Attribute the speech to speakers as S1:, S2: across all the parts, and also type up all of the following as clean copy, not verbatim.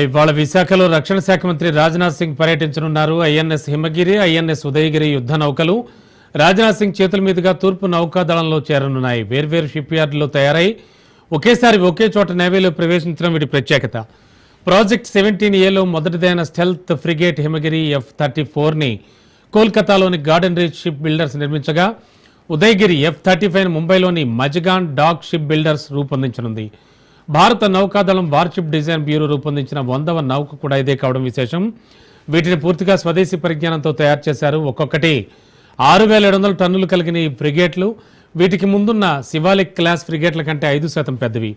S1: ఇవాళ విశాఖలో రక్షణ శాఖ మంత్రి రాజ్నాథ్ సింగ్ పర్యటించనున్నారు. ఐఎన్ఎస్ హిమగిరి, ఐఎన్ఎస్ ఉదయగిరి యుద్ధ నౌకలు రాజ్నాథ్ సింగ్ చేతుల మీదుగా తూర్పు నౌకాదళంలో చేరనున్నాయి. వేర్వేరు షిప్ యార్డులో తయారై ఒకేసారి ఒకే చోట నేవీలో ప్రవేశించడం వీటి ప్రత్యేకత. ప్రాజెక్ట్ 17Aలో మొదటిదైన స్టెల్త్ ఫ్రిగేట్ హిమగిరి F-34ని కోల్కతాలోని గార్డెన్ రీచ్ షిప్ బిల్డర్స్ నిర్మించగా, ఉదయగిరి F-35ని ముంబైలోని మజగాన్ డాక్ షిప్ బిల్డర్స్ రూపొందించనుంది. భారత నౌకాదళం వార్షిప్ డిజైన్ బ్యూరో రూపొందించిన 100వ నౌక కూడా ఇదే కావడం విశేషం. వీటిని పూర్తిగా స్వదేశీ పరిజ్ఞానంతో తయారు చేశారు. ఒక్కొక్కటి 6,700 టన్నులు కలిగిన ఈ ఫ్రిగేట్లు వీటికి ముందున్న శివాలిక్ క్లాస్ ఫ్రిగేట్ల కంటే 5% పెద్దవి.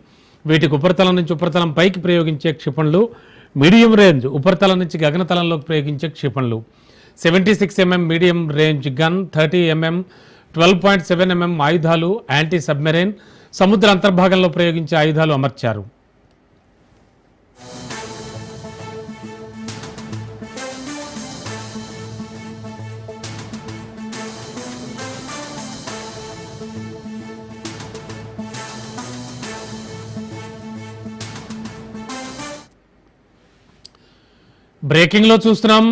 S1: వీటికి ఉపరితలం నుంచి ఉపరితలం పైకి ప్రయోగించే క్షిపణులు, మీడియం రేంజ్ ఉపరితలం నుంచి గగనతలంలోకి ప్రయోగించే క్షిపణులు, 76mm medium range gun, 30mm 12.7mm ఆయుధాలు, యాంటీ సబ్మెరైన్, సముద్ర అంతర్భాగంలో ప్రయోగించే ఆయుధాలు అమర్చారు. బ్రేకింగ్ లో చూస్తున్నాం.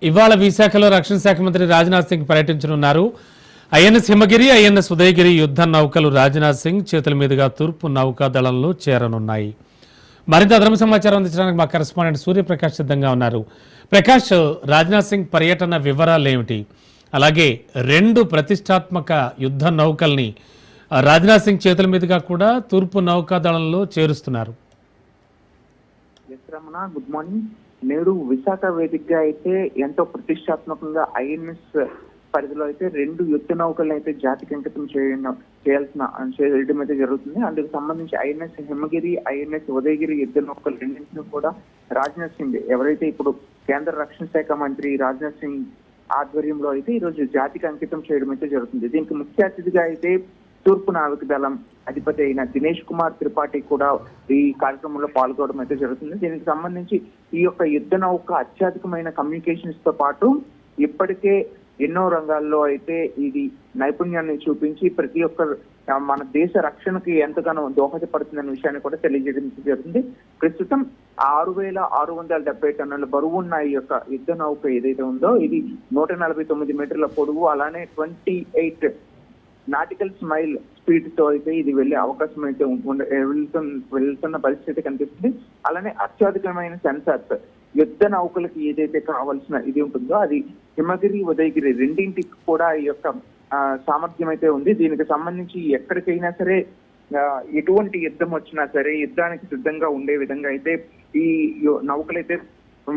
S1: ఇవాళ విశాఖలో రక్షణ శాఖ మంత్రి రాజ్నాథ్ సింగ్ పర్యటించనున్నారు. ఐఎన్ఎస్ హిమగిరి, ఐఎన్ఎస్ ఉదయగిరి యుద్ధ నౌకలు రాజ్నాథ్ సింగ్ చేతుల మీదుగా తూర్పు నౌకాదళంలో చేరనున్నాయి. మరింత అదనపు సమాచారం అందించడానికి మా కరెస్పాండెంట్ సూర్యప్రకాష్ సిద్ధంగా ఉన్నారు. ప్రకాష్, రాజ్నాథ్ సింగ్ పర్యటన వివరాలు ఏమిటి? అలాగే 2 ప్రతిష్టాత్మక యుద్ధ నౌకల్ని రాజ్నాథ్ సింగ్ చేతుల మీదుగా కూడా తూర్పు నౌకాదళంలో చేరుస్తున్నారు.
S2: Good morning. నేడు విశాఖ వేదికగా అయితే ఎంతో ప్రతిష్టాత్మకంగా ఐఎన్ఎస్ పరిధిలో అయితే 2 యుద్ధ నౌకలను అయితే జాతికి అంకితం చేయడం అయితే జరుగుతుంది. అందుకు సంబంధించి ఐఎన్ఎస్ హిమగిరి, ఐఎన్ఎస్ ఉదయగిరి యుద్ధ నౌకలు రెండింటిని కూడా రాజ్నాథ్ సింగ్, ఎవరైతే ఇప్పుడు కేంద్ర రక్షణ శాఖ మంత్రి రాజ్నాథ్ సింగ్ ఆధ్వర్యంలో అయితే ఈ రోజు జాతికి అంకితం చేయడం అయితే జరుగుతుంది. దీనికి ముఖ్య అతిథిగా అయితే తూర్పు నావిక దళం అధిపతి అయిన దినేష్ కుమార్ త్రిపాఠి కూడా ఈ కార్యక్రమంలో పాల్గొనడం అయితే జరుగుతుంది. దీనికి సంబంధించి ఈ యొక్క యుద్ధ నౌక అత్యధికమైన కమ్యూనికేషన్స్ తో పాటు ఇప్పటికే ఎన్నో రంగాల్లో అయితే ఇది నైపుణ్యాన్ని చూపించి ప్రతి ఒక్క మన దేశ రక్షణకి ఎంతగానో దోహదపడుతుందనే విషయాన్ని కూడా తెలియజేయడం జరుగుతుంది. ప్రస్తుతం 6,670 టన్నుల బరువు ఉన్న ఈ యొక్క యుద్ధ నౌక ఏదైతే ఉందో ఇది 149 మీటర్ల పొడవు, అలానే 28 నాటికల్ మైల్ స్పీడ్ తో అయితే ఇది వెళ్లే అవకాశం అయితే వెళ్తున్న పరిస్థితి కనిపిస్తుంది. అలానే అత్యధికమైన సెన్సార్స్ యుద్ధ నౌకలకి ఏదైతే కావాల్సిన ఇది ఉంటుందో అది హిమగిరి, ఉదయగిరి రెండింటికి కూడా ఈ యొక్క సామర్థ్యం అయితే ఉంది. దీనికి సంబంధించి ఎక్కడికైనా సరే ఎటువంటి యుద్ధం వచ్చినా సరే యుద్ధానికి సిద్ధంగా ఉండే విధంగా అయితే ఈ నౌకలైతే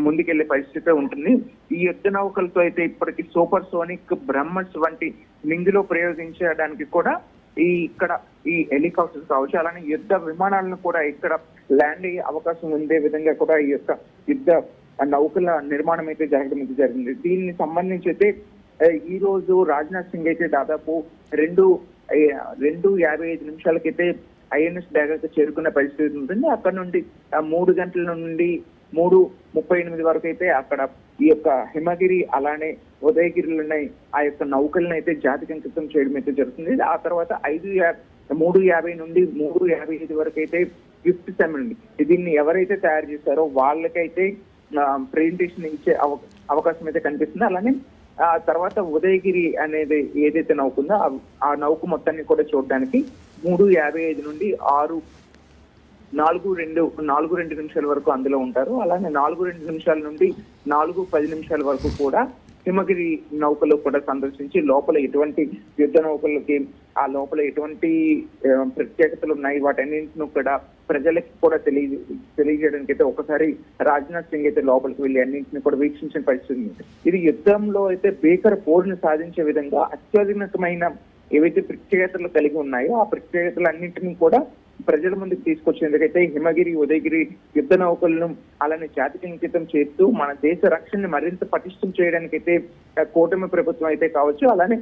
S2: ముందుకెళ్లే పరిస్థితి ఉంటుంది. ఈ యుద్ధ నౌకలతో అయితే ఇప్పటికి సూపర్ సోనిక్, బ్రహ్మస్ వంటి నింగిలో ప్రయోగించడానికి కూడా ఇక్కడ ఈ హెలికాప్టర్స్ కావచ్చు, అలానే యుద్ధ విమానాలను కూడా ఇక్కడ ల్యాండ్ అయ్యే అవకాశం ఉండే విధంగా కూడా ఈ యొక్క యుద్ధ నౌకల నిర్మాణం అయితే జరగడం అయితే జరిగింది. దీనికి సంబంధించి అయితే ఈ రోజు రాజ్నాథ్ సింగ్ అయితే దాదాపు 2:55 నిమిషాలకైతే ఐఎన్ఎస్ డాగర్కి చేరుకున్న పరిస్థితి ఉంటుంది. అక్కడ నుండి 3 గంటల నుండి 3:38 వరకు అయితే అక్కడ ఈ యొక్క హిమగిరి అలానే ఉదయగిరిలోనే ఆ యొక్క నౌకలను అయితే జాతికి అంకితం చేయడం అయితే జరుగుతుంది. ఆ తర్వాత 3:50 నుండి 3:55 వరకు అయితే గిఫ్ట్ సెరమనీ, దీన్ని ఎవరైతే తయారు చేశారో వాళ్ళకైతే ప్రెజెంటేషన్ ఇచ్చే అవకాశం అయితే కనిపిస్తుంది. అలానే ఆ తర్వాత ఉదయగిరి అనేది ఏదైతే నౌక ఉందో ఆ నౌక మొత్తాన్ని కూడా చూడడానికి 3:55 నుండి 4:02 నిమిషాల వరకు అందులో ఉంటారు. అలానే 4:02 నిమిషాల నుండి 4:10 నిమిషాల వరకు కూడా హిమగిరి నౌకలు కూడా సందర్శించి లోపల ఎటువంటి యుద్ధ నౌకలకి ఆ లోపల ఎటువంటి ప్రత్యేకతలు ఉన్నాయి వాటన్నింటిని కూడా ప్రజలకి కూడా తెలియజేయడానికి అయితే ఒకసారి రాజ్నాథ్ సింగ్ అయితే లోపలికి వెళ్ళి అన్నింటిని కూడా వీక్షించిన పరిస్థితి ఉంది. ఇది యుద్ధంలో అయితే భీకర పోరుని సాధించే విధంగా అత్యధికమైన ఏవైతే ప్రత్యేకతలు కలిగి ఉన్నాయో ఆ ప్రత్యేకతలన్నింటినీ కూడా ప్రజల ముందుకు తీసుకొచ్చేందుకైతే హిమగిరి, ఉదయగిరి యుద్ధ నౌకలను అలానే జాతికి అంకితం చేస్తూ మన దేశ రక్షణని మరింత పటిష్టం చేయడానికైతే కూటమి ప్రభుత్వం అయితే కావచ్చు, అలానే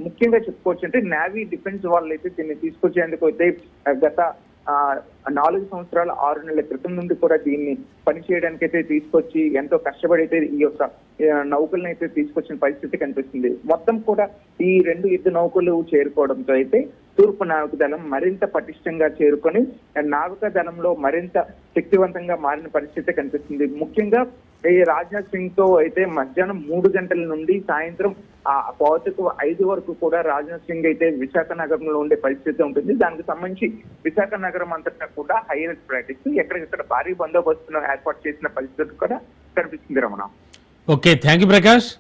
S2: ముఖ్యంగా చెప్పుకోవచ్చు అంటే నేవీ డిఫెన్స్ వాళ్ళు అయితే దీన్ని తీసుకొచ్చేందుకు అయితే గత 4 సంవత్సరాల 6 నెలల క్రితం నుండి కూడా దీన్ని పనిచేయడానికి అయితే తీసుకొచ్చి ఎంతో కష్టపడి అయితే ఈ యొక్క నౌకలను అయితే తీసుకొచ్చిన పరిస్థితి కనిపిస్తుంది. మొత్తం కూడా ఈ 2 యుద్ధ నౌకలు చేరుకోవడంతో అయితే తూర్పు నావికాదళం మరింత పటిష్టంగా చేరుకొని నావికాదళంలో మరింత శక్తివంతంగా మారిన పరిస్థితి కనిపిస్తుంది. ముఖ్యంగా ఈ రాజ్నాథ్ సింగ్ తో అయితే మధ్యాహ్నం 3 గంటల నుండి సాయంత్రం 4:05 వరకు కూడా రాజ్నాథ్ సింగ్ అయితే విశాఖ నగరంలో ఉండే పరిస్థితి ఉంటుంది. దానికి సంబంధించి విశాఖ నగరం అంతటా కూడా హై అలర్ట్ ప్రకటిస్తూ ఎక్కడికక్కడ భారీ బందోబస్తును ఏర్పాటు చేసిన పరిస్థితి కూడా కనిపిస్తుంది. Ramana.
S1: Okay, thank you Prakash.